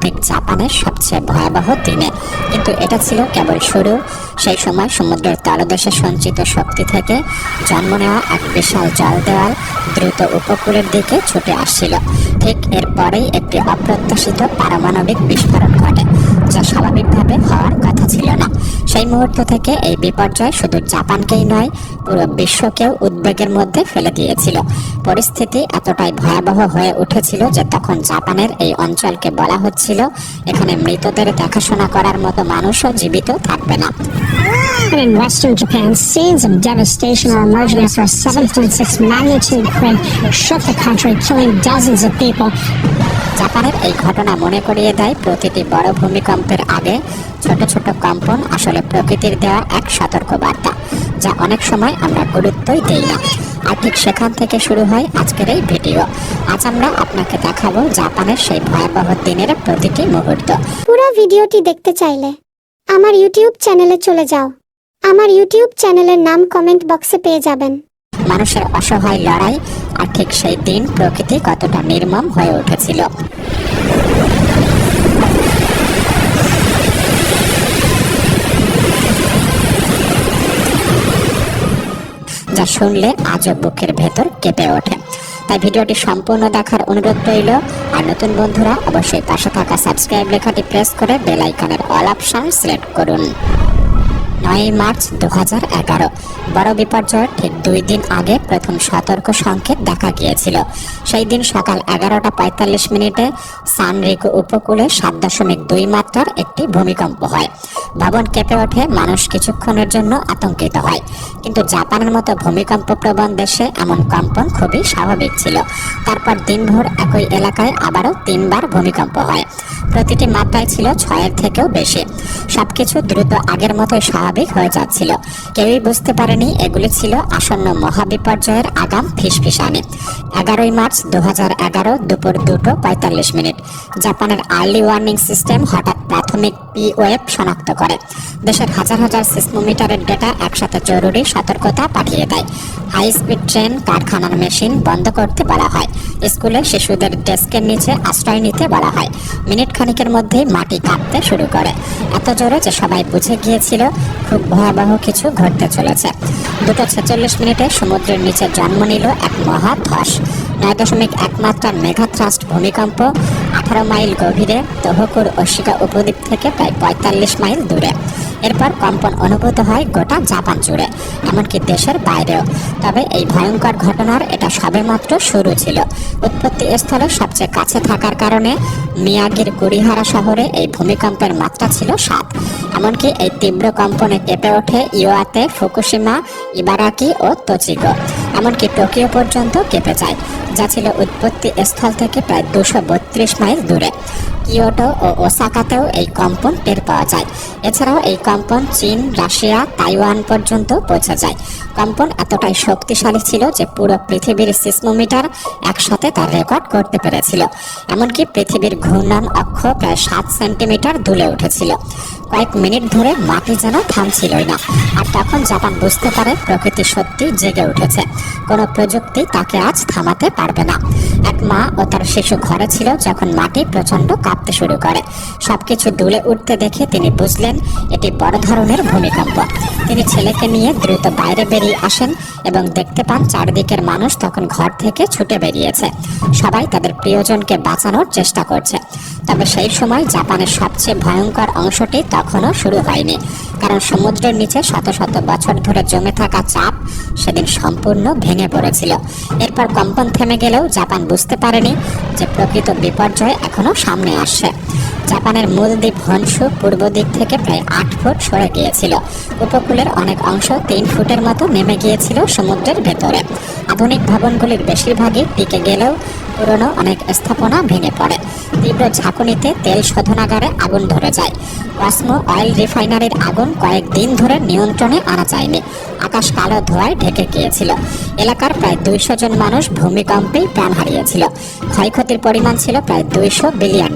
স্বাভাবিক জাপানের সবচেয়ে ভয়াবহ দিনে। কিন্তু এটা ছিল কেবল শুরু। সেই সময় সমুদ্রের তলদেশে সঞ্চিত শক্তি থেকে জন্ম নেওয়া এক বিশাল জল দেওয়াল দ্রুত উপকূলের দিকে ছুটে আসছিল। ঠিক এরপরেই একটি অপ্রত্যাশিত পারমাণবিক বিস্ফোরণ ঘটে, যা স্বাভাবিকভাবে হওয়ার কথা ছিল না। সেই মুহূর্ত থেকে এই বিপর্যয় শুধু জাপানকেই নয়, পুরো বিশ্বকেও উদ্বেগের মধ্যে ফেলে দিয়েছিল। পরিস্থিতি এতটাই ভয়াবহ হয়ে উঠেছিল যে তখন জাপানের এই অঞ্চলকে বলা হচ্ছিল এখানে মৃতদের দেখাশোনা করার মতো মানুষও জীবিত থাকবে না। In western Japan, scenes of devastation are emerging after a 7.6 magnitude quake shook the country, killing dozens of people. জাপানের এই ঘটনা মনে করিয়ে দেয় প্রতিটি বড় ভূমিকম্পের আগে ছোট ছোট কম্পন আসলে প্রকৃতির দেওয়া এক সতর্কবার্তা, যা অনেক সময় আমরা গুরুত্বই দেই না। আর ঠিক সেখান থেকে শুরু হয় আজকের এই ভিডিও। আজ আমরা আপনাকে দেখাবো জাপানের সেই ভয়াবহ দিনের প্রতিটি মুহূর্ত। পুরো ভিডিওটি দেখতে চাইলে আমার ইউটিউব চ্যানেলে চলে যাও। আমার ইউটিউব চ্যানেলের নাম কমেন্ট বক্সে পেয়ে যাবেন। মানুষের অসহায় লড়াই, আর ঠিক সেই দিন প্রকৃতি কতটা নির্মম হয়ে উঠেছিল। যা শুনলে আজও বুকের ভেতর কেঁপে ওঠে। তাই ভিডিওটি সম্পূর্ণ দেখার অনুরোধ রইল। আর নতুন বন্ধুরা অবশ্যই পাশে থাকা সাবস্ক্রাইব লেখাটি প্রেস করে বেল আইকনের অল অপশন সিলেক্ট করুন। 9 মার্চ 2011 বড় বিপর্যয়ের ঠিক 2 দিন আগে প্রথম সতর্ক সংকেত দেখা গিয়েছিল। সেই দিন সকাল 11:45 সানরিকু উপকূলে 7.2 মাত্রার একটি ভূমিকম্প হয়। ভবন কেঁপে ওঠে, মানুষ কিছুক্ষণের জন্য আতঙ্কিত হয়। কিন্তু জাপানের মতো ভূমিকম্প প্রবণ দেশে এমন কম্পন খুবই স্বাভাবিক ছিল। তারপর দিনভর একই এলাকায় আবারও 3 বার ভূমিকম্প হয়। প্রতিটি মাত্রায় ছিল 6-এর থেকেও বেশি। সবকিছু দ্রুত আগের মতোই স্বাভাবিক হয়ে যাচ্ছিল। কেউই বুঝতে পারেনি এগুলি ছিল আসন্ন মহাবিপর্যয়ের আগাম ফিসফিসানি। 11 মার্চ 2011 দুপুর 2:45 জাপানের আর্লি ওয়ার্নিং সিস্টেম হঠাৎ প্রাথমিক পি ওয়েভ শনাক্ত করে। দেশের হাজার হাজার সিসমোমিটারের ডেটা একসাথে জরুরি সতর্কতা পাঠিয়ে দেয়। হাই স্পিড ট্রেন, কারখানার মেশিন বন্ধ করতে বলা হয়। স্কুলে শিশুদের ডেস্কের নিচে আশ্রয় নিতে বলা হয়। মিনিট খানিকের মধ্যেই মাটি কাঁপতে শুরু করে, এত জোরে যে সবাই বুঝে গিয়েছিল খুব ভয়াবহ কিছু ঘটতে চলেছে। 2:46 সমুদ্রের নিচে জন্ম নিল এক মহা ধস। 9.1 মাত্রার মেঘাথ্রাস্ট ভূমিকম্প 18 মাইল গভীরে তোহোকুর ওশিকা উপদ্বীপ থেকে প্রায় 45 মাইল দূরে। এরপর কম্পন অনুভূত হয় গোটা জাপান জুড়ে, এমনকি দেশের বাইরেও। তবে এই ভয়ঙ্কর ঘটনার এটা সবেমাত্র শুরু ছিল। উৎপত্তি স্থলের সবচেয়ে কাছে থাকার কারণে মিয়াগির কুরিহারা শহরে এই ভূমিকম্পের মাত্রা ছিল 7। এমনকি এই তীব্র কম্পনে কেঁপে ওঠে ইওয়াতে, ফুকুশিমা, ইবারাকি ও তোচিগো, এমনকি টোকিও পর্যন্ত কেঁপে যায়, যা ছিল উৎপত্তি স্থল থেকে প্রায় 232 মাইল দূরে। কিয়োটো ও ওসাকাতেও এই কম্পন টের পাওয়া যায়। এছাড়াও এই কম্পন চীন, রাশিয়া, তাইওয়ান পর্যন্ত পৌঁছে যায়। কম্পন এতটাই শক্তিশালী ছিল যে পুরো পৃথিবীর সিসমোমিটার একসাথে তার রেকর্ড করতে পেরেছিল। এমনকি পৃথিবীর ঘূর্ণন অক্ষ প্রায় 7 সেন্টিমিটার দুলে উঠেছিল। কয়েক মিনিট ধরে মাটি যেন থামছিলই না। আর তখন জাপান বুঝতে পারে প্রকৃতি সত্যি জেগে উঠেছে। কোনো প্রযুক্তি তাকে আজ থামাতে পারবে না। এক মা ও তার শিশু ঘরে ছিল যখন মাটি প্রচন্ড কাঁপতে শুরু করে। সবকিছু দুলে উঠতে দেখে তিনি বুঝলেন এটি বড় ধরনের ভূমিকম্প। তিনি ছেলেকে নিয়ে দ্রুত বাইরে বেরিয়ে আসেন এবং দেখতে পান চারদিকের মানুষ তখন ঘর থেকে ছুটে বেরিয়েছে। সবাই তাদের প্রিয়জনকে বাঁচানোর চেষ্টা করছে। তবে সেই সময় জাপানের সবচেয়ে ভয়ঙ্কর অংশটি তখনও শুরু হয়নি, কারণ সমুদ্রের নিচে শত শত বছর ধরে জমে থাকা চাপ সেদিন সম্পূর্ণ ভেঙে পড়েছিল। এরপর কম্পন থেমে গেলেও জাপান বুঝতে পারেনি যে প্রকৃত বিপর্যয় এখনো সামনে আসছে। জাপানের মূল দ্বীপ হনশু পূর্ব দিক থেকে প্রায় 8 ফুট সরে গিয়েছিল। উপকূলের অনেক অংশ 3 ফুটের মতো নেমে গিয়েছিল সমুদ্রের ভেতরে। আধুনিক ভবনগুলির বেশিরভাগই টিকে গেলেও পুরনো অনেক স্থাপনা ভেঙে পড়ে। তীব্র ঝাঁকুনিতে তেল শোধনাগারে আগুন ধরে যায়। কসমো অয়েল রিফাইনারির আগুন কয়েকদিন ধরে নিয়ন্ত্রণে আনা যায়নি। আকাশ কালো ধোঁয়ায় ঢেকে গিয়েছিল। এলাকার প্রায় 200 জন মানুষ ভূমিকম্পেই প্রাণ হারিয়েছিল। ক্ষয়ক্ষতির পরিমাণ ছিল প্রায় $200 বিলিয়ন।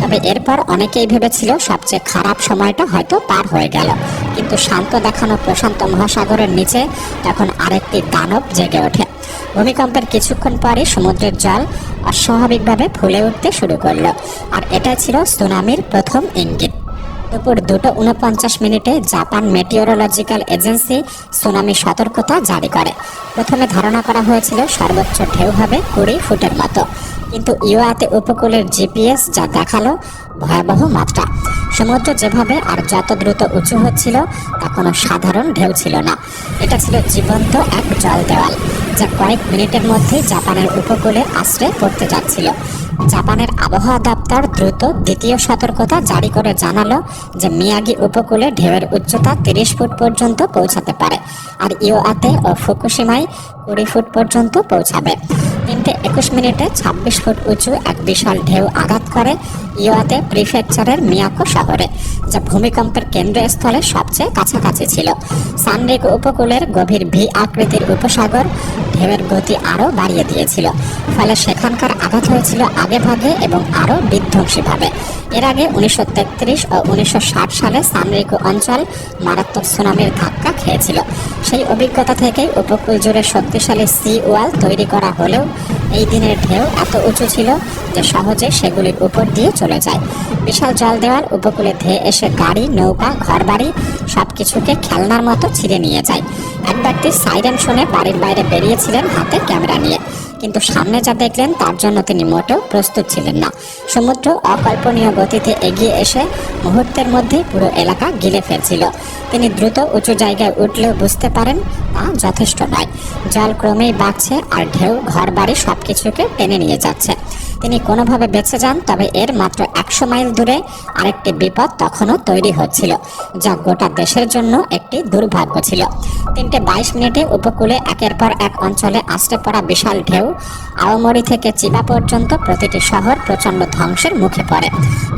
তবে এরপর অনেকেই ভেবেছিল সবচেয়ে খারাপ সময়টা হয়তো পার হয়ে গেল। কিন্তু শান্ত দেখানো প্রশান্ত মহাসাগরের নিচে তখন আরেকটি দানব জেগে ওঠে। ভূমিকম্পের কিছুক্ষণ পরে সমুদ্রের জল অস্বাভাবিকভাবে ফুলে উঠতে শুরু করলো, আর এটা ছিল সুনামির প্রথম ইঙ্গিত। দুপুর 2:49 জাপান মেটিওরোলজিক্যাল এজেন্সি সুনামি সতর্কতা জারি করে। প্রথমে ধারণা করা হয়েছিল সর্বোচ্চ ঢেউ হবে 20 ফুটের মতো, কিন্তু ইওয়াতে উপকূলের জিপিএস যা দেখালো ভয়াবহ মাত্রা। সমুদ্র যেভাবে আর যত দ্রুত উঁচু হচ্ছিল তা কোনো সাধারণ ঢেউ ছিল না, এটা ছিল জীবন্ত এক জল দেওয়াল যা কয়েক মিনিটের মধ্যেই জাপানের উপকূলে আশ্রে পড়তে যাচ্ছিল। জাপানের আবহাওয়া দপ্তর দ্রুত দ্বিতীয় সতর্কতা জারি করে জানালো যে মিয়াগি উপকূলে ঢেউয়ের উচ্চতা 30 ফুট পর্যন্ত পৌঁছাতে পারে, আর ইওয়াতে ও ফুকুশিমায় 20 ফুট পর্যন্ত পৌঁছাবে। 3:21 26 ফুট উঁচু এক বিশাল ঢেউ আঘাত করে ইওয়াতে প্রিফেকচারের মিয়াকো শহরে, যা ভূমিকম্পের কেন্দ্রস্থলে সবচেয়ে কাছাকাছি ছিল। সানরিকো উপকূলের গভীর ভি আকৃতির উপসাগর ঢেউয়ের গতি আরও বাড়িয়ে দিয়েছিল, ফলে সেখানকার আঘাত হয়েছিল আগেভাগে এবং আরও বিধ্বংসীভাবে। এর আগে 1933 ও 1960 সালে সানরিকো অঞ্চল মারাত্মক সুনামির ধাক্কা খেয়েছিল। সেই অভিজ্ঞতা থেকেই উপকূল জুড়ে শক্তিশালী সি ওয়াল তৈরি করা হলেও এই দিনের ঢেউ এত উঁচু ছিল যে সহজে সেগুলির উপর দিয়ে চলে যায়। বিশাল জল দেওয়াল উপকূলে ধেয়ে এসে গাড়ি, নৌকা, ঘরবাড়ি সবকিছুকে খেলনার মতো ছিঁড়ে নিয়ে যায়। এক ব্যক্তি সাইরেন শুনে বাড়ির বাইরে বেরিয়েছিলেন হাতে ক্যামেরা নিয়ে, কিন্তু সামনে যা দেখলেন তার জন্য তিনি মোটেও প্রস্তুত ছিলেন না। সমুদ্র অকল্পনীয় গতিতে এগিয়ে এসে মুহূর্তের মধ্যেই পুরো এলাকা গিলে ফেলছিল। তিনি দ্রুত উঁচু জায়গায় উঠলেও বুঝতে পারেন তা যথেষ্ট নয়। জল ক্রমেই বাড়ছে আর ঢেউ ঘরবাড়ি সবকিছুকে টেনে নিয়ে যাচ্ছে। তিনি কোনোভাবে বেঁচে যান, তবে এর মাত্র 100 মাইল দূরে আরেকটি বিপদ তখনও তৈরি হচ্ছিল, যা গোটা দেশের জন্য একটি দুর্ভাগ্য ছিল। 3:22 উপকূলে একের পর এক অঞ্চলে আশ্রে পড়া বিশাল ঢেউ আওমরি থেকে চিবা পর্যন্ত প্রতিটি শহর প্রচণ্ড ধ্বংসের মুখে পড়ে।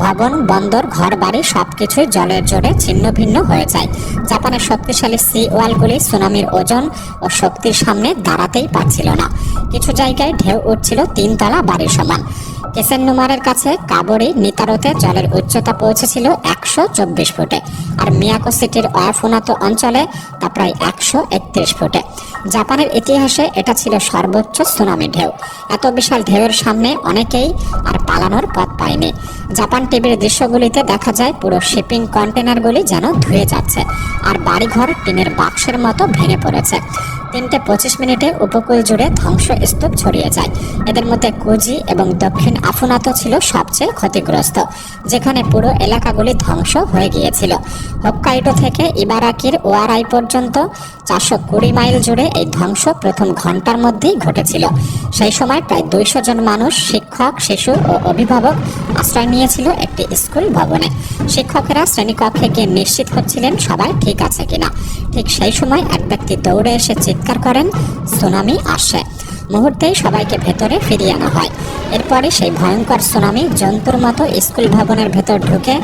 ভবন, বন্দর, ঘরবাড়ি সবকিছুই জলের জোরে ছিন্ন ভিন্ন হয়ে যায়। জাপানের শক্তিশালী সি ওয়ালগুলি সুনামির ওজন ও শক্তির সামনে দাঁড়াতেই পারছিল না। কিছু জায়গায় ঢেউ উঠছিল 3 তলা বাড়ির সমান। কেসেননুমারের কাছে কাবরি নিতারোতে জলের উচ্চতা পৌঁছেছিল 124 ফুটে, আর মিয়াকো সিটির অয়াফুনাতো অঞ্চলে তা প্রায় 131 ফুটে। জাপানের ইতিহাসে এটা ছিল সর্বোচ্চ সুনামি ঢেউ। এত বিশাল ঢেউয়ের সামনে অনেকেই আর পালানোর পথ পায়নি। জাপান টিভির দৃশ্যগুলিতে দেখা যায় পুরো শিপিং কন্টেনারগুলি যেন ধুয়ে যাচ্ছে, আর বাড়িঘর টিনের বাক্সের মতো ভেঙে পড়েছে। 3:25 উপকূল জুড়ে ধ্বংসস্তূপ ছড়িয়ে যায়। এদের মধ্যে কুজি এবং দক্ষিণ আফুনাতো ছিল সবচেয়ে ক্ষতিগ্রস্ত, যেখানে পুরো এলাকাগুলি ধ্বংস হয়ে গিয়েছিল। হোক্কাইডো থেকে ইবারাকির ওয়ারাই পর্যন্ত 420 মাইল জুড়ে এই ধ্বংস প্রথম ঘন্টার মধ্যেই ঘটেছিল। সেই সময় প্রায় 200 জন মানুষ, শিক্ষক, শিশু ও অভিভাবক আশ্রয় নিয়েছিল একটি স্কুল ভবনে। শিক্ষকেরা শ্রেণীকক্ষে গিয়ে নিশ্চিত হচ্ছিলেন সবাই ঠিক আছে কিনা। ঠিক সেই সময় এক ব্যক্তি দৌড়ে এসে চিৎকার করেন, সুনামি আসছে। মুহূর্তেই সবাইকে ভেতরে ফিরিয়ে আনা হয়। এরপরে সেই ভয়ঙ্কর সুনামি জন্তুর মতো স্কুল ভবনের ভেতর ঢুকে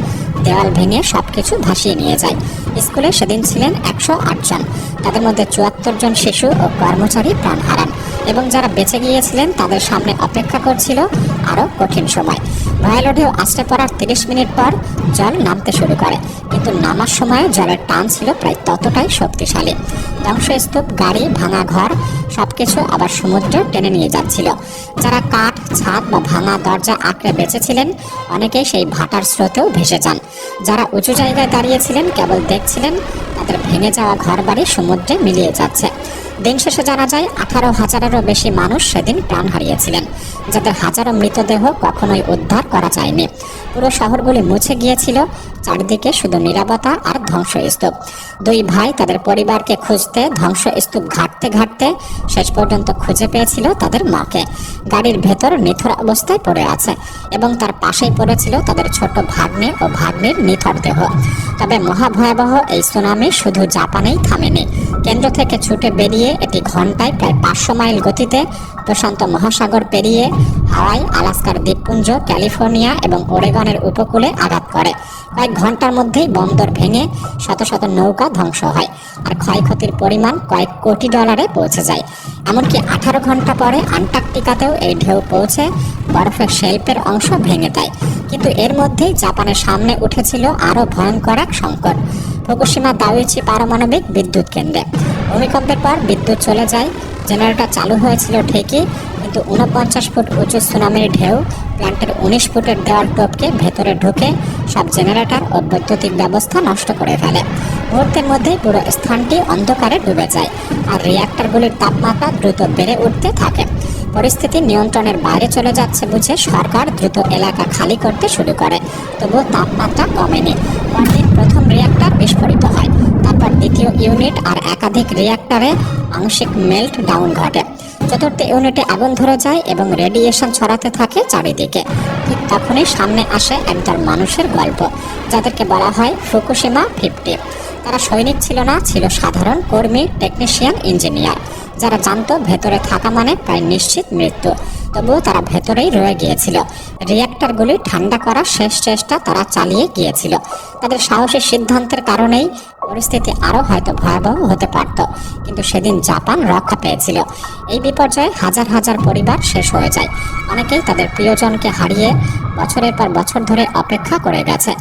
দেওয়াল ভেঙে সবকিছু ভাসিয়ে নিয়ে যায়। স্কুলে সেদিন ছিলেন 108 জন। তাদের মধ্যে 74 জন শিশু ও কর্মচারী প্রাণ হারান, এবং যারা বেঁচে গিয়েছিলেন তাদের সামনে অপেক্ষা করছিল আরও কঠিন সময়। ভয়ালো ঢেউ আশ্রে পড়ার 30 মিনিট পর জল নামতে শুরু করে, কিন্তু নামার সময় জলের টান ছিল প্রায় ততটাই শক্তিশালী। ধ্বংসস্তূপ, গাড়ি, ভাঙা ঘর সবকিছু আবার সমুদ্রে টেনে নিয়ে যাচ্ছিল। যারা কাঠ, ছাদ বা ভাঙা দরজা আঁকড়ে বেঁচেছিলেন অনেকেই সেই ভাটার স্রোতেও ভেসে যান। যারা উঁচু জায়গায় দাঁড়িয়েছিলেন কেবল দেখছিলেন তাদের ভেঙে যাওয়া ঘরবাড়ি সমুদ্রে মিলিয়ে যাচ্ছে। দিন শেষে জানা যায় 18,000-এরও বেশি মানুষ সেদিন প্রাণ হারিয়েছিলেন, যাদের হাজারো মৃতদেহ কখনোই উদ্ধার করা যায়নি। পুরো শহরগুলি মুছে গিয়েছিল, চারদিকে শুধু নীরবতা আর ধ্বংসস্তূপ। 2 ভাই তাদের পরিবারকে খুঁজতে ধ্বংসস্তূপ ঘাঁটতে ঘাঁটতে শেষ পর্যন্ত খুঁজে পেয়েছিল তাদের মাকে। গাড়ির ভেতর নিথর অবস্থায় পড়ে আছে, এবং তার পাশেই পড়েছিল তাদের ছোট ভাগ্নে ও ভাগ্নির নিথর দেহ। তবে মহাভয়াবহ এই সুনামি শুধু জাপানেই থামেনি। কেন্দ্র থেকে ছুটে বেরিয়ে এটি ঘন্টায় প্রায় 500 মাইল গতিতে প্রশান্ত মহাসাগর পেরিয়ে হাওয়াই, আলাস্কার দ্বীপপুঞ্জ, ক্যালিফোর্নিয়া এবং ওরেগনের উপকূলে আঘাত করে। কয়েক ঘন্টার মধ্যেই বন্দর ভেঙে শত শত নৌকা ধ্বংস হয়, আর ক্ষয়ক্ষতির পরিমাণ কয়েক কোটি ডলারে পৌঁছে যায়। এমনকি 18 ঘন্টা পরে আন্টার্কটিকাতেও এই ঢেউ পৌঁছে বরফের শেল্পের অংশ ভেঙে দেয়। কিন্তু এর মধ্যেই জাপানের সামনে উঠেছিল আরও ভয়ঙ্কর এক সংকট। ফুকুশিমা দাওইচি পারমাণবিক বিদ্যুৎ কেন্দ্রে। ভূমিকম্পের পর বিদ্যুৎ চলে যায়। জেনারেটর চালু হয়েছিল ঠিকই, কিন্তু 49 ফুট উঁচু সুনামির ঢেউ প্ল্যান্টের 19 ফুটের দেওয়াল টপকে ভেতরে ঢুকে সব জেনারেটর ও বৈদ্যুতিক ব্যবস্থা নষ্ট করে ফেলে। মুহূর্তের মধ্যেই পুরো স্থানটি অন্ধকারে ডুবে যায় আর রিঅ্যাক্টরগুলির তাপমাত্রা দ্রুত বেড়ে উঠতে থাকে। পরিস্থিতি নিয়ন্ত্রণের বাইরে চলে যাচ্ছে বুঝে সরকার দ্রুত এলাকা খালি করতে শুরু করে, তবুও তাপমাত্রা কমেনি। পরদিন প্রথম রিঅ্যাক্টর বিস্ফোরিত হয়, তারপর দ্বিতীয় ইউনিট আর একাধিক রিঅ্যাক্টরে আংশিক মেল্ট ডাউন ঘটে। চতুর্থ ইউনিটে আগুন ধরে যায় এবং রেডিয়েশন ছড়াতে থাকে চারিদিকে। ঠিক তখনই সামনে আসে একদল মানুষের গল্প, যাদেরকে বলা হয় ফুকুশিমা 50। তারা সৈনিক ছিল না, ছিল সাধারণ কর্মী, টেকনিশিয়ান, ইঞ্জিনিয়ার, যারা জানতো ভেতরে থাকা মানে প্রায় নিশ্চিত মৃত্যু। তবুও তারা ভেতরেই রয়ে গিয়েছিল। রিঅ্যাক্টরগুলি ঠান্ডা করার শেষ চেষ্টা তারা চালিয়ে গিয়েছিল। তাদের সাহসী সিদ্ধান্তের কারণেই পরিস্থিতি আরও হয়তো ভয়াবহ হতে পারত, কিন্তু সেদিন জাপান রক্ষা পেয়েছিল। এই বিপর্যয়ে হাজার হাজার পরিবার শেষ হয়ে যায়। অনেকেই তাদের প্রিয়জনকে হারিয়ে বছরের পর বছর ধরে অপেক্ষা করে গেছে।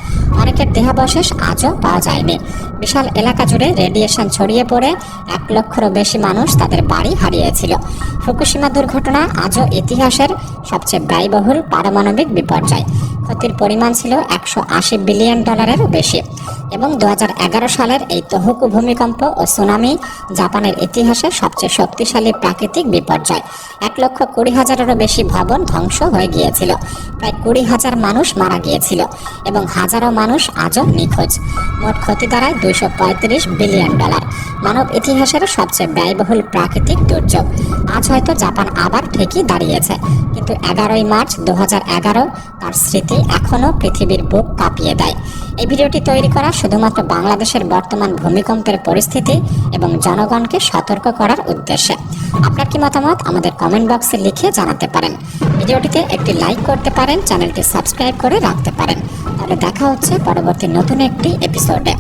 অনেকের দেহাবশেষ আজও পাওয়া যায়নি। বিশাল এলাকা জুড়ে রেডিয়েশন ছড়িয়ে পড়ে 1 লক্ষেরও বেশি মানুষ তাদের বাড়ি হারিয়েছিল। ফুকুশিমা দুর্ঘটনা আজও ইতিহাসের সবচেয়ে ব্যয়বহুল পারমাণবিক বিপর্যয়। ক্ষতির পরিমাণ ছিল $180 বিলিয়ন বেশি, এবং 2011 সালের এই তোহোকু ভূমিকম্প ও সুনামি জাপানের ইতিহাসে সবচেয়ে শক্তিশালী প্রাকৃতিক বিপর্যয়। 1,20,000-এরও বেশি ভবন ধ্বংস হয়ে গিয়েছিল, প্রায় 20,000 মানুষ মারা গিয়েছিল এবং হাজারো মানুষ আজও নিখোঁজ। মোট ক্ষতি দাঁড়ায় $235 বিলিয়ন। মানব ইতিহাসের সবচেয়ে ব্যয়বহুল প্রাকৃতিক দুর্যোগ। আজ হয়তো জাপান আবার ঠিকই দাঁড়িয়েছে, কিন্তু 11ই মার্চ 2011 তার স্মৃতি এখনও পৃথিবীর বুক কাঁপিয়ে দেয়। এই ভিডিওটি তৈরি করা শুধুমাত্র বাংলাদেশের বর্তমান ভূমিকম্পের পরিস্থিতি এবং জনগণকে সতর্ক করার উদ্দেশ্যে। আপনার কি মতামত আমাদের কমেন্ট বক্সে লিখে জানাতে পারেন। ভিডিওটিতে একটি লাইক করতে পারেন, চ্যানেলটি সাবস্ক্রাইব করে রাখতে পারেন। তাহলে দেখা হচ্ছে পরবর্তী নতুন একটি এপিসোডে।